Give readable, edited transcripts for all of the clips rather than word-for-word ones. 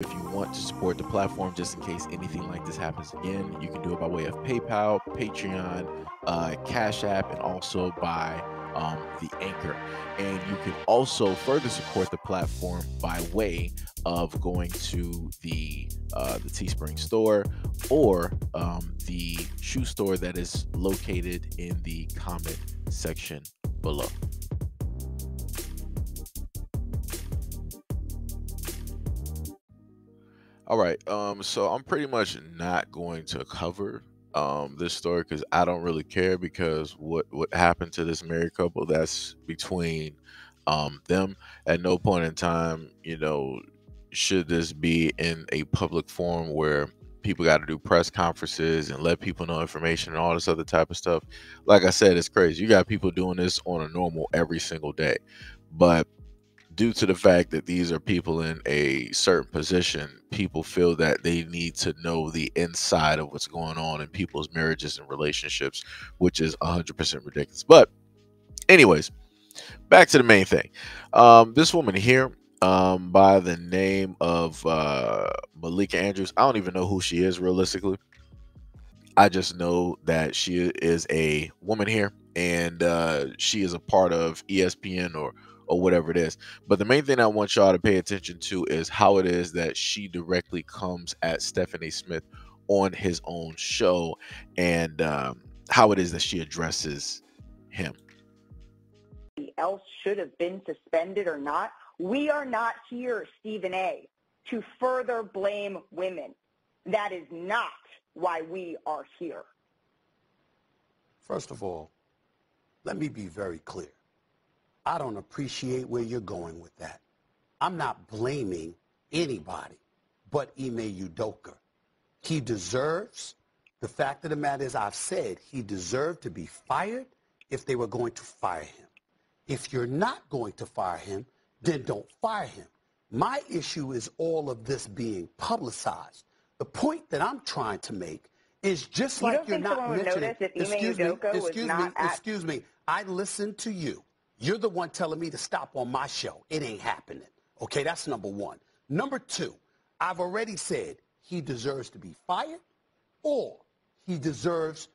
If you want to support the platform just in case anything like this happens again, you can do it by way of PayPal, Patreon, Cash App, and also by the Anchor. And you can also further support the platform by way of going to the Teespring store or the shoe store that is located in the comment section below. All right. So I'm pretty much not going to cover this story because I don't really care because what happened to this married couple, that's between them. At no point in time, should this be in a public forum where people got to do press conferences and let people know information and all this other type of stuff. Like I said, it's crazy. You got people doing this on a normal every single day. But due to the fact that these are people in a certain position, people feel that they need to know the inside of what's going on in people's marriages and relationships, which is 100% ridiculous. But anyways, back to the main thing. This woman here, by the name of Malika Andrews, I don't even know who she is realistically. I just know that she is a woman here, and she is a part of ESPN or whatever it is. But the main thing I want y'all to pay attention to is how it is that she directly comes at Stephanie Smith on his own show, and how it is that she addresses him. Else should have been suspended or not. We are not here, Stephen A., to further blame women. That is not why we are here. First of all, let me be very clear. I don't appreciate where you're going with that. I'm not blaming anybody but Ime Udoka. He deserves, the fact of the matter is, I've said he deserved to be fired if they were going to fire him. If you're not going to fire him, then don't fire him. My issue is all of this being publicized. The point that I'm trying to make is just like you're not mentioning. Excuse me. I listened to you. You're the one telling me to stop on my show. It ain't happening. Okay, that's number one. Number two, I've already said he deserves to be fired or he deserves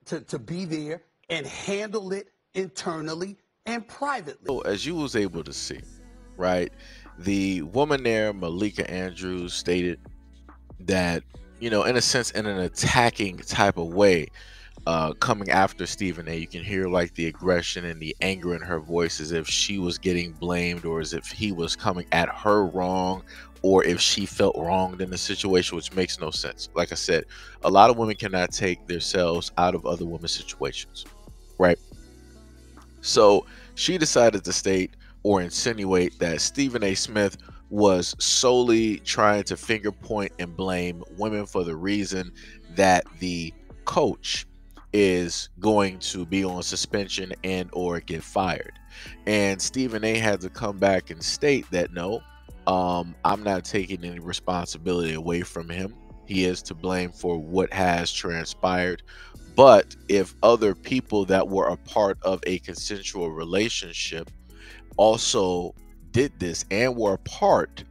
to be there and handle it internally and privately. So as you was able to see, right, the woman there, Malika Andrews, stated that, in a sense, in an attacking type of way, coming after Stephen A. You can hear like the aggression and the anger in her voice, as if she was getting blamed or as if he was coming at her wrong, or if she felt wronged in the situation, which makes no sense. Like I said, a lot of women cannot take themselves out of other women's situations, right? So she decided to state or insinuate that Stephen A. Smith was solely trying to finger point and blame women for the reason that the coach is going to be on suspension and or get fired. And Stephen A. had to come back and state that no, I'm not taking any responsibility away from him. He is to blame for what has transpired. But if other people that were a part of a consensual relationship also did this and were a part,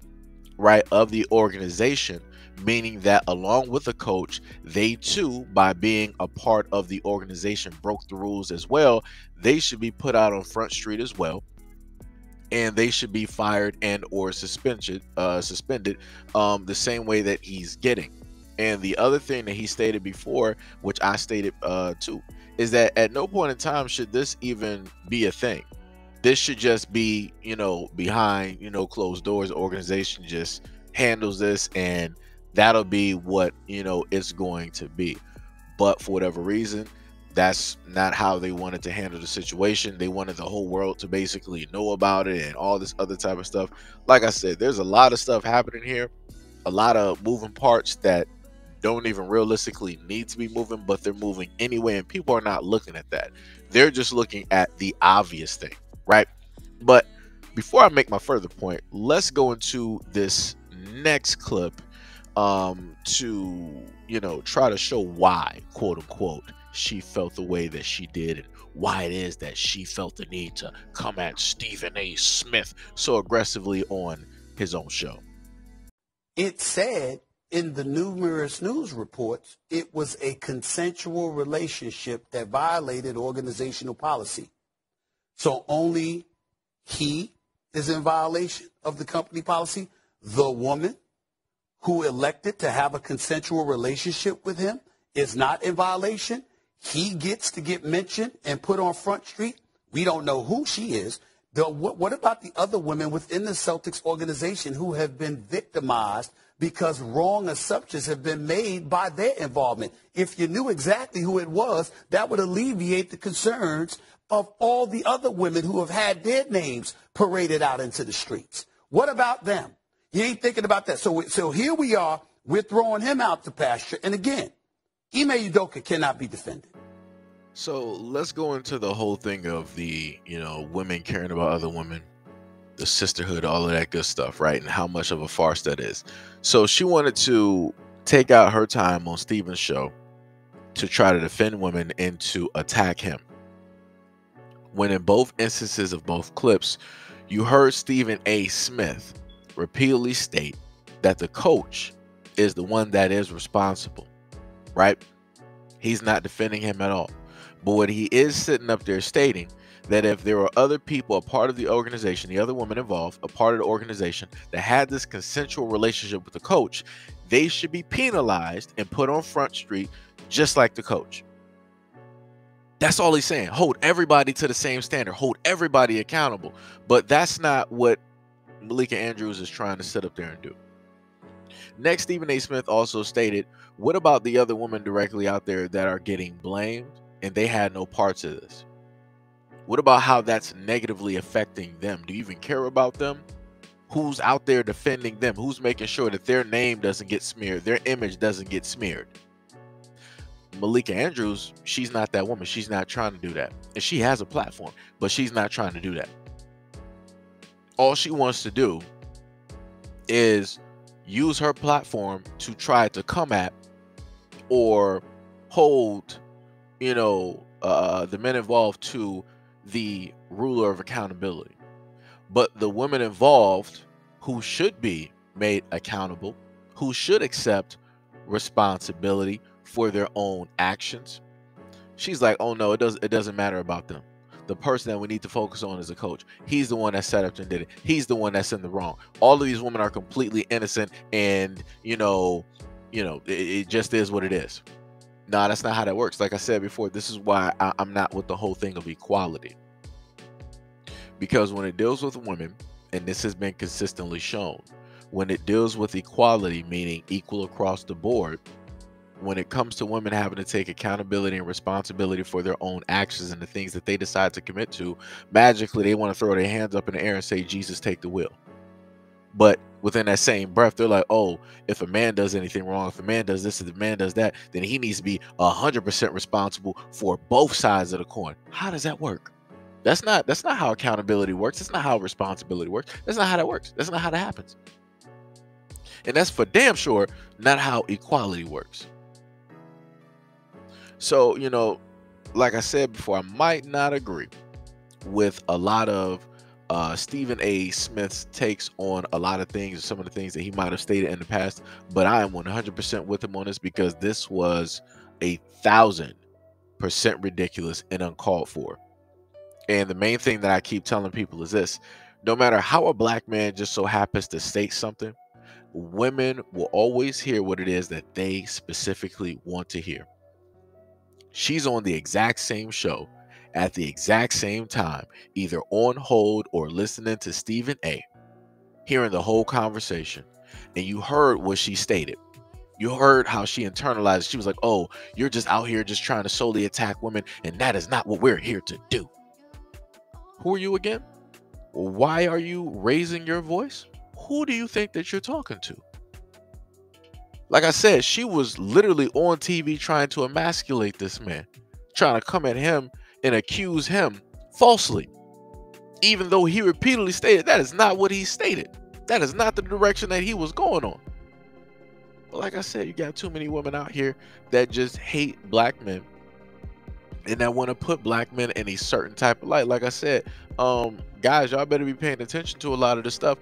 right, of the organization, meaning that along with the coach, they too, by being a part of the organization, broke the rules as well, they should be put out on Front Street as well, and they should be fired and or suspended the same way that he's getting. And the other thing that he stated before, which I stated too, is that at no point in time should this even be a thing. This should just be, behind, closed doors. The organization just handles this, and that'll be what, it's going to be. But for whatever reason, that's not how they wanted to handle the situation. They wanted the whole world to basically know about it and all this other type of stuff. Like I said, there's a lot of stuff happening here, a lot of moving parts that don't even realistically need to be moving, but they're moving anyway, and people are not looking at that. They're just looking at the obvious thing, right? But before I make my further point, let's go into this next clip to try to show why, quote unquote, she felt the way that she did, and why it is that she felt the need to come at Stephen A. Smith so aggressively on his own show. It said in the numerous news reports it was a consensual relationship that violated organizational policy. So only he is in violation of the company policy. The woman who elected to have a consensual relationship with him is not in violation. He gets to get mentioned and put on Front Street. We don't know who she is. What about the other women within the Celtics organization who have been victimized because wrong assumptions have been made by their involvement? If you knew exactly who it was, that would alleviate the concerns of all the other women who have had their names paraded out into the streets. What about them? You ain't thinking about that. So here we are. We're throwing him out to pasture. And again, Ime Udoka cannot be defended. So let's go into the whole thing of the, women caring about other women, the sisterhood, all of that good stuff, right? And how much of a farce that is. So she wanted to take out her time on Steven's show to try to defend women and to attack him. When in both instances of both clips, you heard Stephen A. Smith repeatedly state that the coach is the one that is responsible, right? He's not defending him at all. But what he is sitting up there stating that if there were other people, a part of the organization, the other woman involved, a part of the organization that had this consensual relationship with the coach, they should be penalized and put on Front Street just like the coach. That's all he's saying. Hold everybody to the same standard. Hold everybody accountable. But that's not what Malika Andrews is trying to sit up there and do. Next, Stephen A. Smith also stated, what about the other women directly out there that are getting blamed and they had no parts of this? What about how that's negatively affecting them? Do you even care about them? Who's out there defending them? Who's making sure that their name doesn't get smeared, their image doesn't get smeared? Malika Andrews, she's not that woman. She's not trying to do that. And she has a platform, but she's not trying to do that. All she wants to do is use her platform to try to come at or hold, the men involved to the ruler of accountability. But the women involved who should be made accountable, who should accept responsibility for their own actions, she's like, oh no, it doesn't matter about them. The person that we need to focus on is the coach. He's the one that set up and did it. He's the one that's in the wrong. All of these women are completely innocent, and it just is what it is. Nah, that's not how that works. Like I said before, this is why I'm not with the whole thing of equality. Because when it deals with women, and this has been consistently shown, when it deals with equality, meaning equal across the board, when it comes to women having to take accountability and responsibility for their own actions and the things that they decide to commit to, magically they want to throw their hands up in the air and say, Jesus, take the wheel. But within that same breath, they're like, oh, if a man does anything wrong, if a man does this, if a man does that, then he needs to be 100% responsible for both sides of the coin. How does that work? That's not how accountability works. That's not how responsibility works. That's not how that works. That's not how that happens. And that's for damn sure not how equality works. So, like I said before, I might not agree with a lot of Stephen A. Smith's takes on a lot of things, some of the things that he might have stated in the past, but I am 100% with him on this because this was 1,000% ridiculous and uncalled for. And the main thing that I keep telling people is this: no matter how a black man just so happens to state something, women will always hear what it is that they specifically want to hear. She's on the exact same show at the exact same time, either on hold or listening to Stephen A., hearing the whole conversation. And you heard what she stated. You heard how she internalized. She was like, oh, you're just out here just trying to solely attack women, and that is not what we're here to do. Who are you again? Why are you raising your voice? Who do you think that you're talking to? Like I said, she was literally on TV trying to emasculate this man, trying to come at him and accuse him falsely, even though he repeatedly stated that is not what he stated. That is not the direction that he was going on. But like I said, you got too many women out here that just hate black men and that want to put black men in a certain type of light. Like I said, guys, y'all better be paying attention to a lot of this stuff.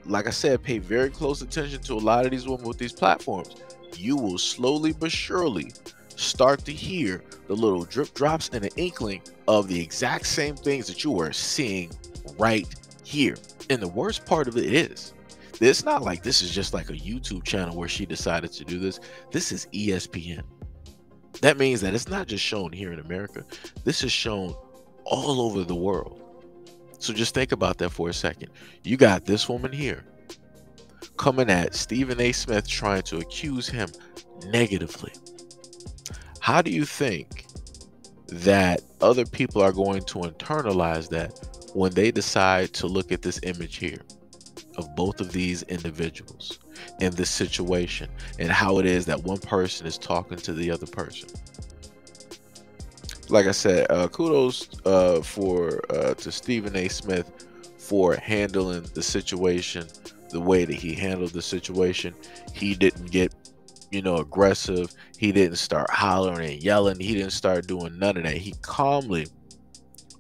like I said, pay very close attention to a lot of these women with these platforms. You will slowly but surely start to hear the little drip drops and an inkling of the exact same things that you are seeing right here. And the worst part of it is, it's not like this is just like a YouTube channel where she decided to do this. This is ESPN. That means that it's not just shown here in America. This is shown all over the world. So just think about that for a second. You got this woman here coming at Stephen A. Smith, trying to accuse him negatively. How do you think that other people are going to internalize that when they decide to look at this image here of both of these individuals in this situation, and how it is that one person is talking to the other person? Like I said, kudos to Stephen A. Smith for handling the situation the way that he handled the situation. He didn't get, aggressive. He didn't start hollering and yelling. He didn't start doing none of that. He calmly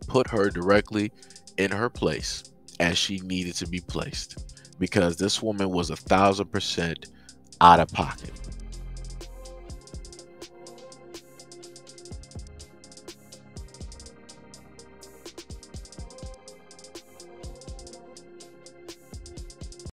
put her directly in her place as she needed to be placed, because this woman was 1,000% out of pocket.